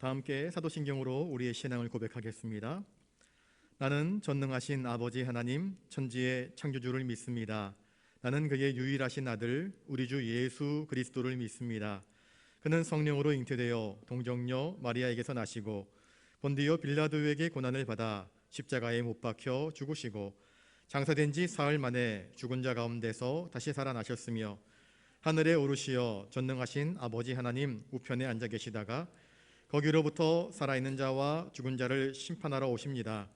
다 함께 사도신경으로 우리의 신앙을 고백하겠습니다. 나는 전능하신 아버지 하나님 천지의 창조주를 믿습니다. 나는 그의 유일하신 아들 우리 주 예수 그리스도를 믿습니다. 그는 성령으로 잉태되어 동정녀 마리아에게서 나시고 본디오 빌라도에게 고난을 받아 십자가에 못 박혀 죽으시고 장사된 지 사흘 만에 죽은 자 가운데서 다시 살아나셨으며 하늘에 오르시어 전능하신 아버지 하나님 우편에 앉아 계시다가 거기로부터 살아있는 자와 죽은 자를 심판하러 오십니다.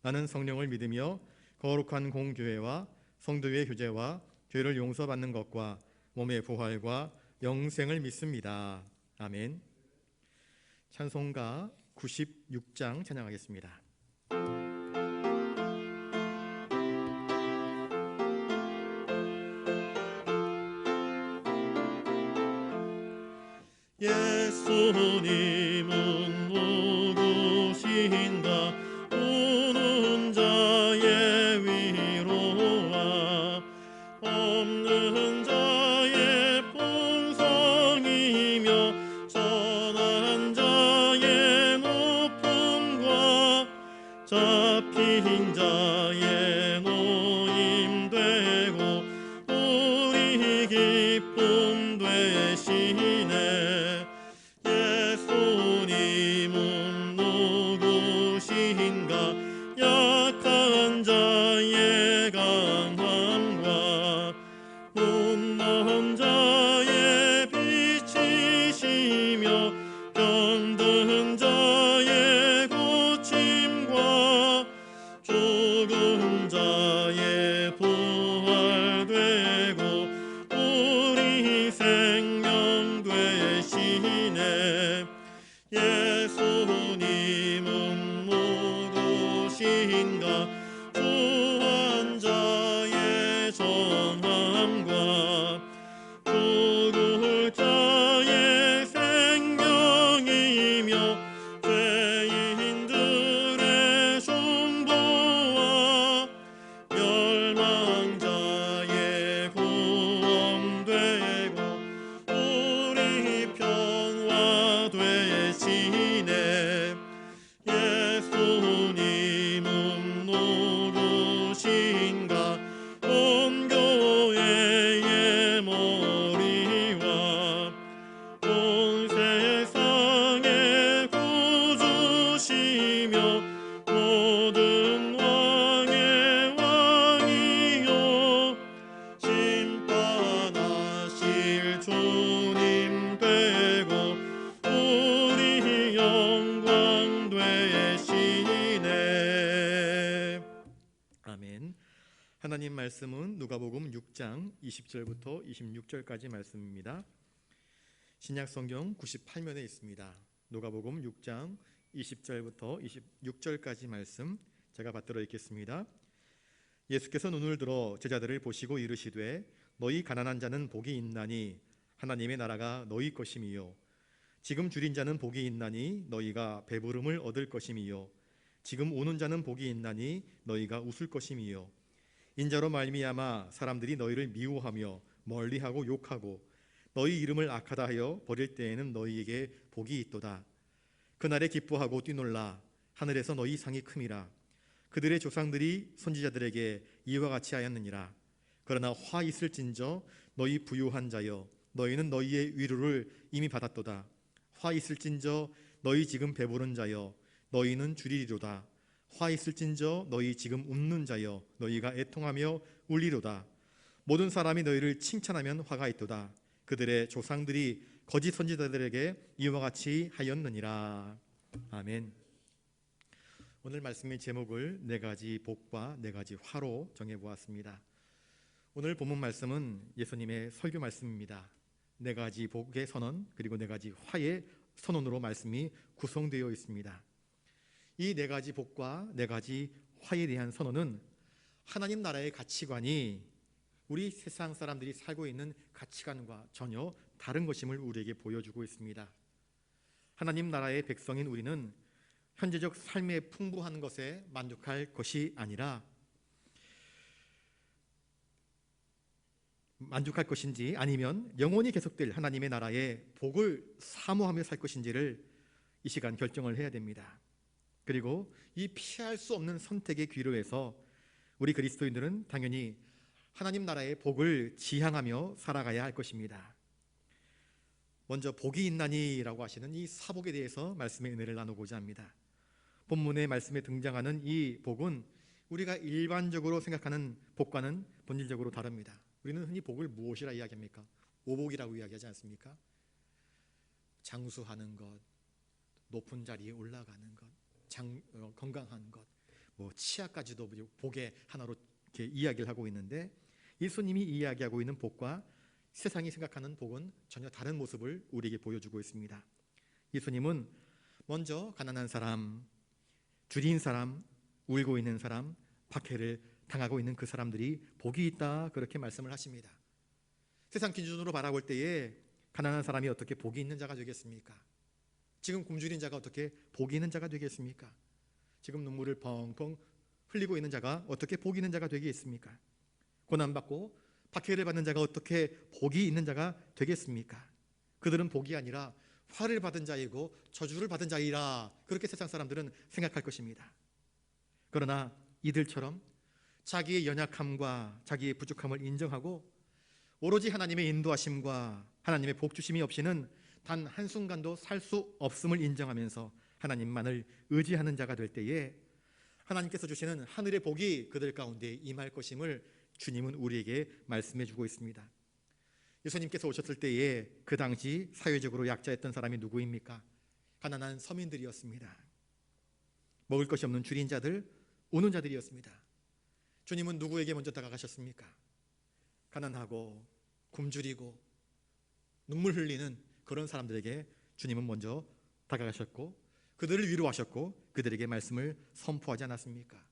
나는 성령을 믿으며 거룩한 공교회와 성도의 교제와 죄를 용서받는 것과 몸의 부활과 영생을 믿습니다. 아멘. 찬송가 96장 찬양하겠습니다. 예수님은 누구신가 우는 자의 위로와 없는 자의 풍성이며 선한 자의 높음과 잡힌 자의 노임되고 우리 기쁨 되시네. 예수님은 누구신가 약한 자의 강함과 못난 자의 빛이시며 병든 자의 고침과 죽은 자의 부활되고 우리 생명 되시네. 예수님은 누구신가 구한 자의 전함과 죽을 자의 생명이며 죄인들의 숭보와 멸망자의 구원되고 우리 평화 되시네. 예수님은 누구신가 온 교회의 머리와 온 세상의 구주시며 모든 왕의 왕이요 심판하실 주님 되고 우리 영광 되시네. 아멘. 하나님 말씀은 누가복음 6장 20절부터 26절까지 말씀입니다. 신약성경 98면에 있습니다. 누가복음 6장 20절부터 26절까지 말씀 제가 받들어 읽겠습니다. 예수께서 눈을 들어 제자들을 보시고 이르시되 너희 가난한 자는 복이 있나니 하나님의 나라가 너희 것임이요 지금 줄인 자는 복이 있나니 너희가 배부름을 얻을 것임이요 지금 우는 자는 복이 있나니 너희가 웃을 것임이요 인자로 말미암아 사람들이 너희를 미워하며 멀리하고 욕하고 너희 이름을 악하다 하여 버릴 때에는 너희에게 복이 있도다. 그날에 기뻐하고 뛰놀라 하늘에서 너희 상이 큼이라. 그들의 조상들이 선지자들에게 이와 같이 하였느니라. 그러나 화 있을진저 너희 부유한 자여 너희는 너희의 위로를 이미 받았도다. 화 있을진저 너희 지금 배부른 자여 너희는 줄이리로다. 화 있을진저 너희 지금 웃는 자여 너희가 애통하며 울리로다. 모든 사람이 너희를 칭찬하면 화가 있도다. 그들의 조상들이 거짓 선지자들에게 이와 같이 하였느니라. 아멘. 오늘 말씀의 제목을 네 가지 복과 네 가지 화로 정해보았습니다. 오늘 본문 말씀은 예수님의 설교 말씀입니다. 네 가지 복의 선언 그리고 네 가지 화의 선언으로 말씀이 구성되어 있습니다. 이 네 가지 복과 네 가지 화에 대한 선언은 하나님 나라의 가치관이 우리 세상 사람들이 살고 있는 가치관과 전혀 다른 것임을 우리에게 보여주고 있습니다. 하나님 나라의 백성인 우리는 현재적 삶의 풍부한 것에 만족할 것이 아니라 만족할 것인지 아니면 영원히 계속될 하나님의 나라의 복을 사모하며 살 것인지를 이 시간 결정을 해야 됩니다. 그리고 이 피할 수 없는 선택의 기로에서 우리 그리스도인들은 당연히 하나님 나라의 복을 지향하며 살아가야 할 것입니다. 먼저 복이 있나니라고 하시는 이 사복에 대해서 말씀의 은혜를 나누고자 합니다. 본문의 말씀에 등장하는 이 복은 우리가 일반적으로 생각하는 복과는 본질적으로 다릅니다. 우리는 흔히 복을 무엇이라 이야기합니까? 오복이라고 이야기하지 않습니까? 장수하는 것, 높은 자리에 올라가는 것, 건강한 것, 치아까지도 복의 하나로 이렇게 이야기를 하고 있는데, 예수님이 이야기하고 있는 복과 세상이 생각하는 복은 전혀 다른 모습을 우리에게 보여주고 있습니다. 예수님은 먼저 가난한 사람, 주린 사람, 울고 있는 사람, 박해를 당하고 있는 그 사람들이 복이 있다, 그렇게 말씀을 하십니다. 세상 기준으로 바라볼 때에 가난한 사람이 어떻게 복이 있는 자가 되겠습니까? 지금 굶주린 자가 어떻게 복이 있는 자가 되겠습니까? 지금 눈물을 펑펑 흘리고 있는 자가 어떻게 복이 있는 자가 되겠습니까? 고난받고 박해를 받는 자가 어떻게 복이 있는 자가 되겠습니까? 그들은 복이 아니라 화를 받은 자이고 저주를 받은 자이라, 그렇게 세상 사람들은 생각할 것입니다. 그러나 이들처럼 자기의 연약함과 자기의 부족함을 인정하고 오로지 하나님의 인도하심과 하나님의 복주심이 없이는 단 한순간도 살 수 없음을 인정하면서 하나님만을 의지하는 자가 될 때에 하나님께서 주시는 하늘의 복이 그들 가운데 임할 것임을 주님은 우리에게 말씀해 주고 있습니다. 예수님께서 오셨을 때에 그 당시 사회적으로 약자였던 사람이 누구입니까? 가난한 서민들이었습니다. 먹을 것이 없는 주린 자들, 우는 자들이었습니다. 주님은 누구에게 먼저 다가가셨습니까? 가난하고 굶주리고 눈물 흘리는 그런 사람들에게 주님은 먼저 다가가셨고 그들을 위로하셨고 그들에게 말씀을 선포하지 않았습니까?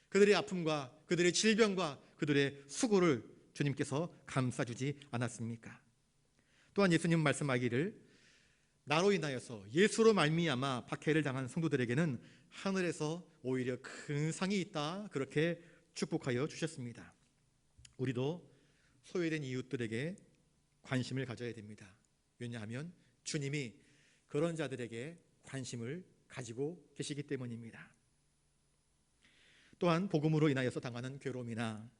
그들의 아픔과 그들의 질병과 그들의 수고를 주님께서 감싸주지 않았습니까? 또한 예수님 말씀하기를 나로 인하여서 예수로 말미암아 박해를 당한 성도들에게는 하늘에서 오히려 큰 상이 있다, 그렇게 축복하여 주셨습니다. 우리도 소외된 이웃들에게 관심을 가져야 됩니다. 왜냐하면 주님이 그런 자들에게 관심을 가지고 계시기 때문입니다. 또한 복음으로 인하여서 당하는 괴로움이나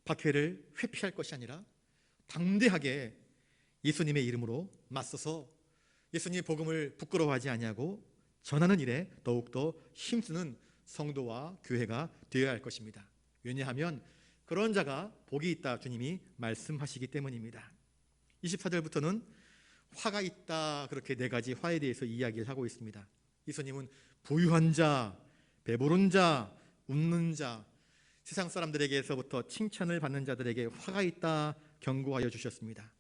박해를 회피할 것이 아니라 담대하게 예수님의 이름으로 맞서서 예수님의 복음을 부끄러워하지 아니하고 전하는 일에 더욱더 힘쓰는 성도와 교회가 되어야 할 것입니다. 왜냐하면 그런 자가 복이 있다, 주님이 말씀하시기 때문입니다. 24절부터는 화가 있다, 그렇게 네 가지 화에 대해서 이야기를 하고 있습니다. 예수님은 부유한 자, 배부른 자, 웃는 자, 세상 사람들에게서부터 칭찬을 받는 자들에게 화가 있다 경고하여 주셨습니다.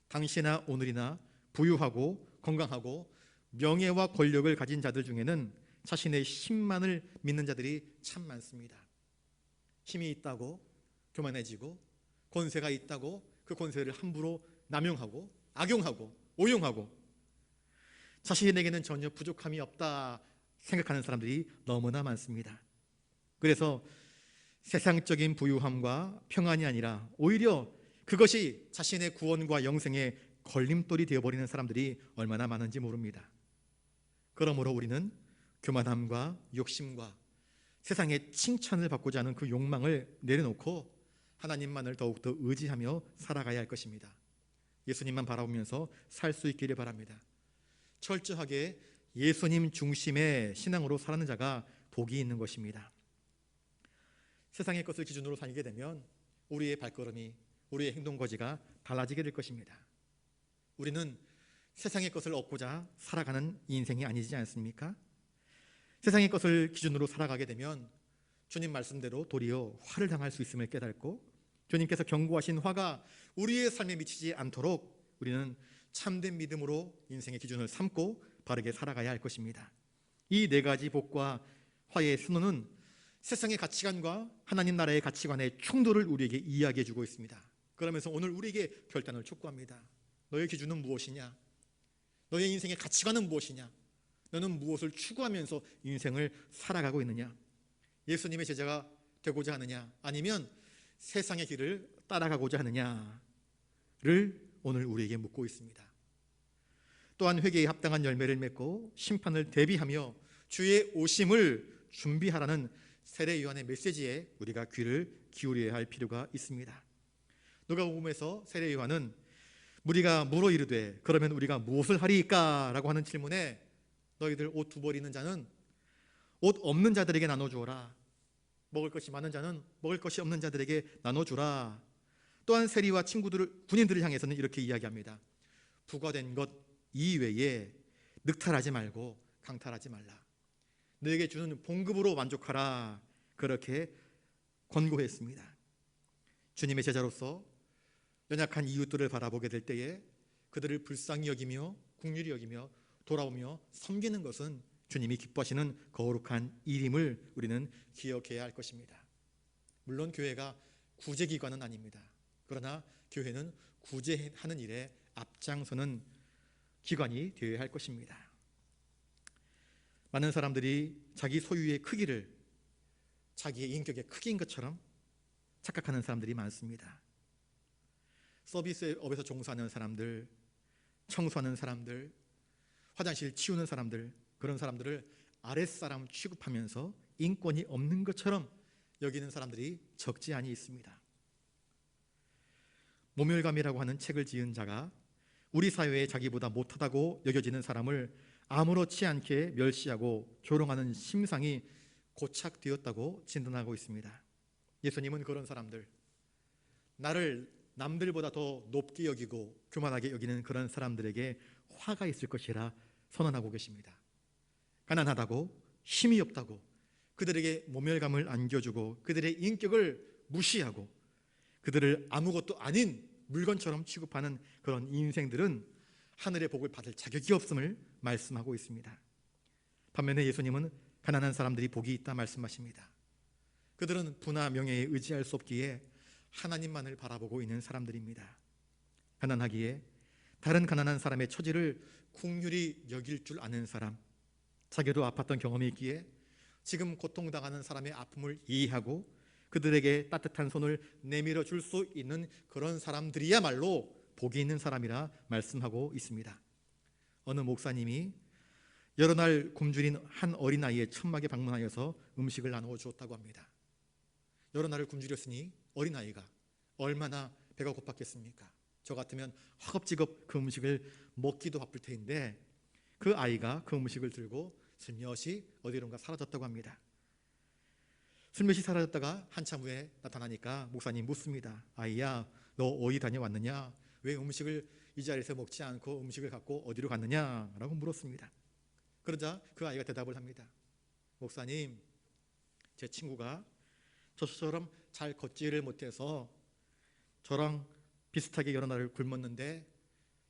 당시나 오늘이나 부유하고 건강하고 명예와 권력을 가진 자들 중에는 자신의 힘만을 믿는 자들이 참 많습니다. 힘이 있다고 교만해지고 권세가 있다고 그 권세를 함부로 남용하고 악용하고 오용하고 자신에게는 전혀 부족함이 없다 생각하는 사람들이 너무나 많습니다. 그래서 세상적인 부유함과 평안이 아니라 오히려 그것이 자신의 구원과 영생의 걸림돌이 되어버리는 사람들이 얼마나 많은지 모릅니다. 그러므로 우리는 교만함과 욕심과 세상의 칭찬을 받고자 하는 그 욕망을 내려놓고 하나님만을 더욱더 의지하며 살아가야 할 것입니다. 예수님만 바라보면서 살 수 있기를 바랍니다. 철저하게 예수님 중심의 신앙으로 살아가는 자가 복이 있는 것입니다. 세상의 것을 기준으로 살게 되면 우리의 발걸음이, 우리의 행동거지가 달라지게 될 것입니다. 우리는 세상의 것을 얻고자 살아가는 인생이 아니지 않습니까? 세상의 것을 기준으로 살아가게 되면 주님 말씀대로 도리어 화를 당할 수 있음을 깨닫고 주님께서 경고하신 화가 우리의 삶에 미치지 않도록 우리는 참된 믿음으로 인생의 기준을 삼고 바르게 살아가야 할 것입니다. 이 네 가지 복과 화의 순호는 세상의 가치관과 하나님 나라의 가치관의 충돌을 우리에게 이야기해 주고 있습니다. 그러면서 오늘 우리에게 결단을 촉구합니다. 너의 기준은 무엇이냐? 너의 인생의 가치관은 무엇이냐? 너는 무엇을 추구하면서 인생을 살아가고 있느냐? 예수님의 제자가 되고자 하느냐? 아니면 세상의 길을 따라가고자 하느냐를 오늘 우리에게 묻고 있습니다. 또한 회개에 합당한 열매를 맺고 심판을 대비하며 주의 오심을 준비하라는 세례 요한의 메시지에 우리가 귀를 기울여야 할 필요가 있습니다. 누가복음에서 세례 요한은 무리가 물어 이르되 그러면 우리가 무엇을 하리이까? 라고 하는 질문에 너희들 옷 두 벌 있는 자는 옷 없는 자들에게 나눠주어라. 먹을 것이 많은 자는 먹을 것이 없는 자들에게 나눠주라. 또한 세리와 군인들을 향해서는 이렇게 이야기합니다. 부과된 것 이외에 늑탈하지 말고 강탈하지 말라. 너에게 주는 봉급으로 만족하라. 그렇게 권고했습니다. 주님의 제자로서 연약한 이웃들을 바라보게 될 때에 그들을 불쌍히 여기며 긍휼히 여기며 돌아오며 섬기는 것은 주님이 기뻐하시는 거룩한 일임을 우리는 기억해야 할 것입니다. 물론 교회가 구제기관은 아닙니다. 그러나 교회는 구제하는 일에 앞장서는 기관이 되어야 할 것입니다. 많은 사람들이 자기 소유의 크기를 자기의 인격의 크기인 것처럼 착각하는 사람들이 많습니다. 서비스업에서 종사하는 사람들, 청소하는 사람들, 화장실 치우는 사람들, 그런 사람들을 아랫사람 취급하면서 인권이 없는 것처럼 여기는 사람들이 적지 않이 있습니다. 모멸감이라고 하는 책을 지은 자가 우리 사회에 자기보다 못하다고 여겨지는 사람을 아무렇지 않게 멸시하고 조롱하는 심상이 고착되었다고 진단하고 있습니다. 예수님은 그런 사람들, 나를 남들보다 더 높게 여기고 교만하게 여기는 그런 사람들에게 화가 있을 것이라 선언하고 계십니다. 가난하다고, 힘이 없다고 그들에게 모멸감을 안겨주고 그들의 인격을 무시하고 그들을 아무것도 아닌 물건처럼 취급하는 그런 인생들은 하늘의 복을 받을 자격이 없음을 말씀하고 있습니다. 반면에 예수님은 가난한 사람들이 복이 있다 말씀하십니다. 그들은 부나 명예에 의지할 수 없기에 하나님만을 바라보고 있는 사람들입니다. 가난하기에 다른 가난한 사람의 처지를 긍휼히 여길 줄 아는 사람, 자기도 아팠던 경험이 있기에 지금 고통당하는 사람의 아픔을 이해하고 그들에게 따뜻한 손을 내밀어 줄 수 있는 그런 사람들이야말로 복이 있는 사람이라 말씀하고 있습니다. 어느 목사님이 여러 날 굶주린 한 어린아이의 천막에 방문하여서 음식을 나누어 주었다고 합니다. 여러 날을 굶주렸으니 어린아이가 얼마나 배가 고팠겠습니까? 저 같으면 허겁지겁 그 음식을 먹기도 바쁠 테인데 그 아이가 그 음식을 들고 슬며시 어디론가 사라졌다고 합니다. 슬며시 사라졌다가 한참 후에 나타나니까 목사님 묻습니다. 아이야, 너 어디 다녀왔느냐? 왜 음식을 이 자리에서 먹지 않고 음식을 갖고 어디로 갔느냐? 라고 물었습니다. 그러자 그 아이가 대답을 합니다. 목사님, 제 친구가 저처럼 잘 걷지를 못해서 저랑 비슷하게 여러 날을 굶었는데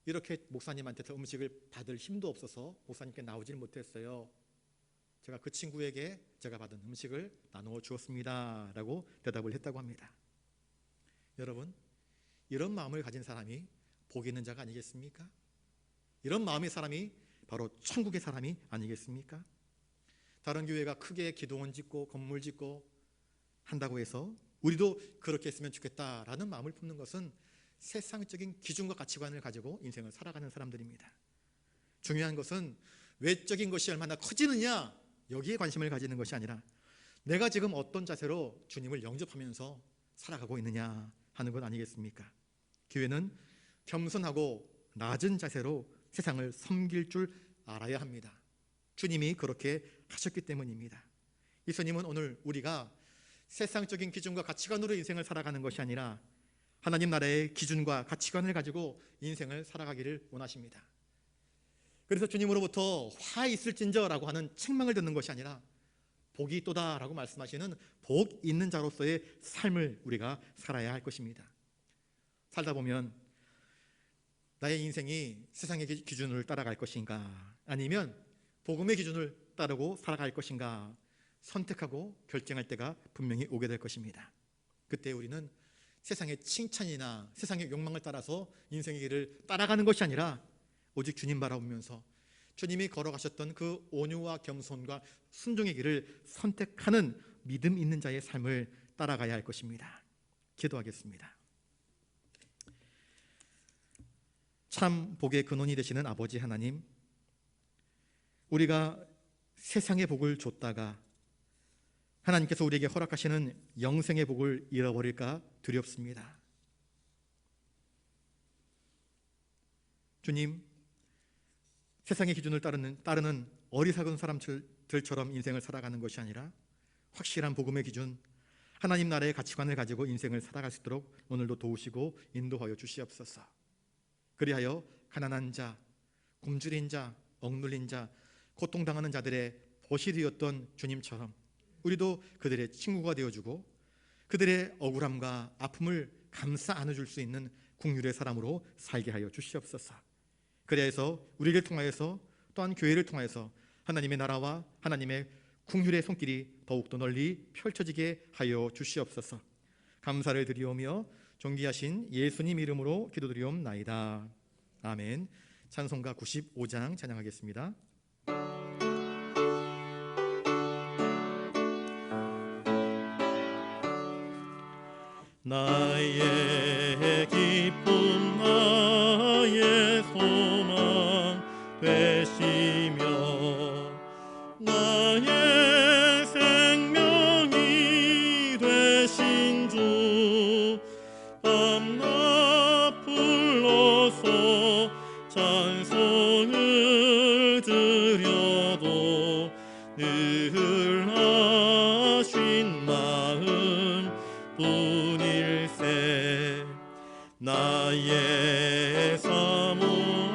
이렇게 목사님한테서 음식을 받을 힘도 없어서 목사님께 나오질 못했어요. 제가 그 친구에게 제가 받은 음식을 나누어 주었습니다 라고 대답을 했다고 합니다. 여러분, 이런 마음을 가진 사람이 복 있는 자가 아니겠습니까? 이런 마음의 사람이 바로 천국의 사람이 아니겠습니까? 다른 교회가 크게 기도원 짓고 건물 짓고 한다고 해서 우리도 그렇게 했으면 좋겠다라는 마음을 품는 것은 세상적인 기준과 가치관을 가지고 인생을 살아가는 사람들입니다. 중요한 것은 외적인 것이 얼마나 커지느냐 여기에 관심을 가지는 것이 아니라 내가 지금 어떤 자세로 주님을 영접하면서 살아가고 있느냐 하는 것 아니겠습니까? 교회는 겸손하고 낮은 자세로 세상을 섬길 줄 알아야 합니다. 주님이 그렇게 하셨기 때문입니다. 예수님은 오늘 우리가 세상적인 기준과 가치관으로 인생을 살아가는 것이 아니라 하나님 나라의 기준과 가치관을 가지고 인생을 살아가기를 원하십니다. 그래서 주님으로부터 화 있을진저라고 하는 책망을 듣는 것이 아니라 복이 있도다라고 말씀하시는 복 있는 자로서의 삶을 우리가 살아야 할 것입니다. 살다 보면 나의 인생이 세상의 기준을 따라갈 것인가 아니면 복음의 기준을 따르고 살아갈 것인가 선택하고 결정할 때가 분명히 오게 될 것입니다. 그때 우리는 세상의 칭찬이나 세상의 욕망을 따라서 인생의 길을 따라가는 것이 아니라 오직 주님 바라보면서 주님이 걸어가셨던 그 온유와 겸손과 순종의 길을 선택하는 믿음 있는 자의 삶을 따라가야 할 것입니다. 기도하겠습니다. 참 복의 근원이 되시는 아버지 하나님, 우리가 세상의 복을 줬다가 하나님께서 우리에게 허락하시는 영생의 복을 잃어버릴까 두렵습니다. 주님, 세상의 기준을 따르는 어리석은 사람들처럼 인생을 살아가는 것이 아니라 확실한 복음의 기준, 하나님 나라의 가치관을 가지고 인생을 살아갈 수 있도록 오늘도 도우시고 인도하여 주시옵소서. 그리하여 가난한 자, 굶주린 자, 억눌린 자, 고통당하는 자들의 벗이 되었던 주님처럼 우리도 그들의 친구가 되어주고 그들의 억울함과 아픔을 감싸 안아줄 수 있는 긍휼의 사람으로 살게 하여 주시옵소서. 그래서 우리를 통하여서 또한 교회를 통하여서 하나님의 나라와 하나님의 긍휼의 손길이 더욱더 널리 펼쳐지게 하여 주시옵소서. 감사를 드리오며 존귀하신 예수님 이름으로 기도드리옵나이다. 아멘. 찬송가 95장 찬양하겠습니다. 나의 기쁨 나의 소망 되시며 나의 생명이 되신 주 밤낮 불러서 찬송을 드려도 늘 하신 마음 뿐일세. 나의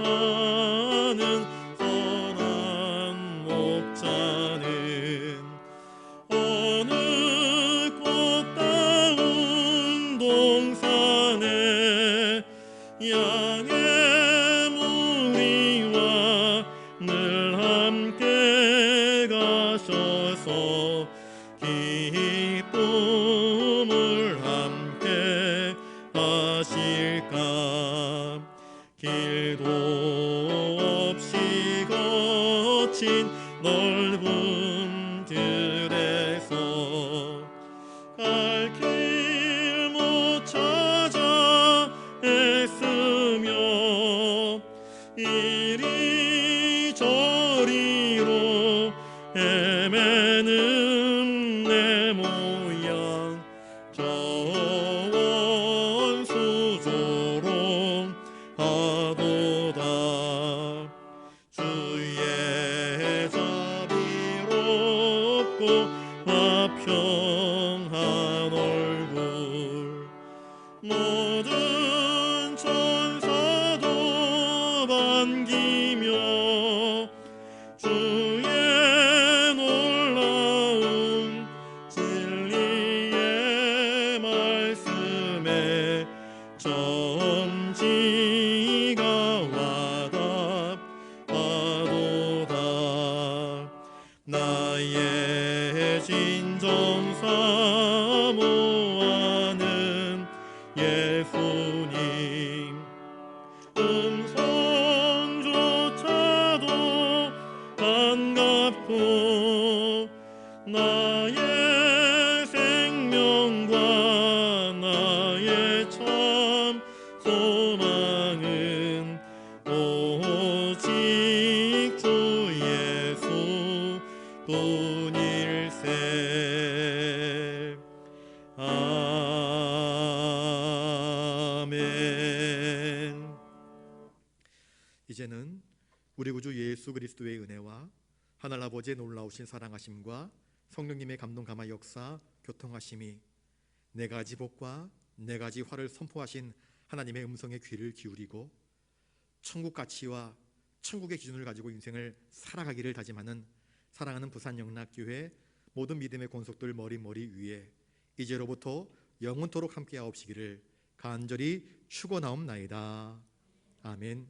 사모하는 선한 목자는 어느 꽃다운 동산에 양의 무리와 늘 함께 가셔서 기쁨을 함께 하실까. 길도 없이 거친 넓은 들에서 갈 길 못 찾아 애쓰며 이리저리로 헤매는 내 모양 저 원수 조롱하도다. 주의 자비롭고 화평한 얼굴 모든 천사도 반기며 주의 놀라운 진리의 말씀에 점지가 와닿아도다. 나의 진정 사모하는 예수님 음성조차도 반갑고 나의 생명과 나의 참 소망은 오직 주 예수 뿐일세. 아멘. 이제는 우리 구주 예수 그리스도의 은혜와 하늘 아버지의 놀라우신 사랑하심과 성령님의 감동 감화 역사 교통하심이 네 가지 복과 네 가지 화를 선포하신 하나님의 음성에 귀를 기울이고 천국 가치와 천국의 기준을 가지고 인생을 살아가기를 다짐하는 사랑하는 부산영락교회 모든 믿음의 권속들 머리 위에 이제로부터 영원토록 함께하옵시기를 간절히 축원하옵나이다. 아멘.